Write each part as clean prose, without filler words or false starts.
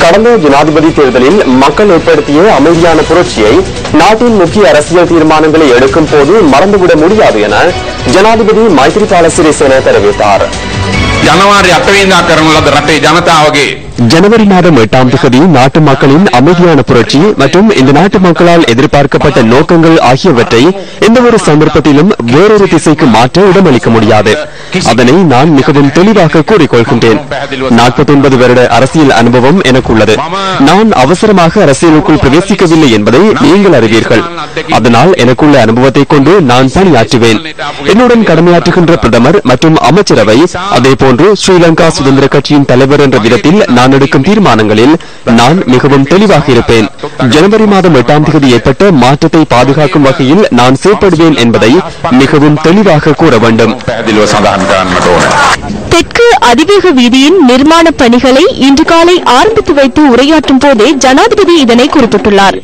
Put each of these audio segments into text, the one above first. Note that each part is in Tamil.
கடந்த ஜனாதிபதி தேர்தலில் மக்கள் ஏற்படுத்திய அமைதியான புரட்சியை நாட்டின் முக்கிய அரசியல் தீர்மானங்களை எடுக்கும் போது மறந்துவிட முடியாது என ஜனாதிபதி மைத்ரிபால சிறிசேன தெரிவித்தார். ஜனவரி 8 කරන ලද රටේ ජනතාවගේ ஜனவரி மாதம் 8ஆம் தேதி நாட்டு மக்களின் அமைதியான புரட்சி மற்றும் இந்த நாட்டு மக்களால் எதிர்பார்க்கப்பட்ட நோக்கங்கள் ஆகியவற்றை எந்த ஒரு சந்தர்ப்பத்திலும் வேறொரு திசைக்கு மாற்ற இடமளிக்க முடியாது. அதனை நான் மிகவும் தெளிவாக கூறிக்கொள்கின்றேன். 49 வருட அரசியல் அனுபவம் எனக்கு உள்ளது. நான் அவசரமாக அரசியலுக்குள் பிரவேசிக்கவில்லை என்பதை நீங்கள் அறிவீர்கள். அதனால் எனக்குள்ள அனுபவத்தை கொண்டு நான் பணியாற்றுவேன். என்னுடன் கடமையாற்றுகின்ற பிரதமர் மற்றும் அமைச்சரவை அதேபோன்று ஸ்ரீலங்கா சுதந்திர கட்சியின் தலைவர் என்ற விதத்தில் நான் எடுக்கும் தீர்மானங்களில் நான் மிகவும் தெளிவாக இருப்பேன். ஜனவரி மாதம் 8ஆம் தேதி ஏற்பட்ட மாற்றத்தை பாதுகாக்கும் வகையில் நான் செயற்படுவேன் என்பதை மிகவும் தெளிவாக கூற வேண்டும். தெற்கு அதிவேக வீதியின் நிர்மாண பணிகளை இன்று காலை ஆரம்பித்து வைத்து உரையாற்றும் போதே ஜனாதிபதி இதனை குறிப்பிட்டுள்ளார்.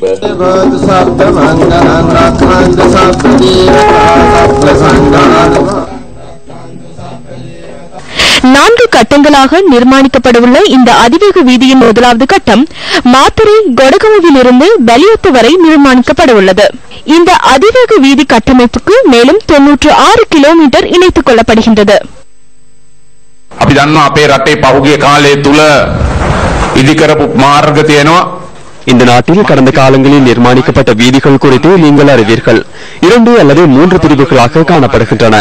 4 கட்டங்களாக நிர்மாணிக்கப்படவுள்ள இந்த அதிவேக வீதியின் முதலாவது கட்டம் மாத்தறை கொடகமுவில் இருந்து பலியொத்து வரை நிர்மாணிக்கப்படவுள்ளது. இந்த அதிவேக வீதி கட்டமைப்புக்கு மேலும் 96 கிலோமீட்டர் இணைத்துக் கொள்ளப்படுகின்றது. අපි දන්නවා අපේ රටේ පහුගිය කාලය තුල ඉදිකරපු මාර්ග තියෙනවා. இந்த நாட்டில் கடந்த காலங்களில் நிர்மாணிக்கப்பட்ட வீதிகள் குறித்து நீங்கள் அறிவீர்கள். 2 அல்லது 3 பிரிவுகளாக காணப்படுகின்றன.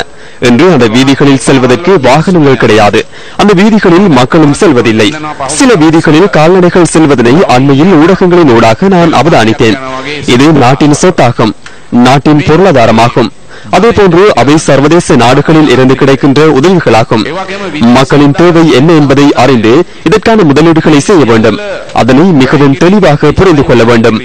என்று அந்த வீதிகளில் செல்வதற்கு வாகனங்கள் கிடையாது. அந்த வீதிகளில் மக்களும் செல்வதில்லை. சில வீதிகளில் கால்நடைகள் செல்வதனை அண்மையில் ஊடகங்களின் ஊடாக நான் அவதானித்தேன். இது நாட்டின் சொத்தாகும், நாட்டின் பொருளாதாரமாகும். அதேபோன்று அவை சர்வதேச நாடுகளில் இருந்து கிடைக்கின்ற உதவிகளாகும். மக்களின் தேவை என்ன என்பதை அறிந்து இதற்கான முதலீடுகளை செய்ய வேண்டும். அதனை மிகவும் தெளிவாக புரிந்து கொள்ள வேண்டும்.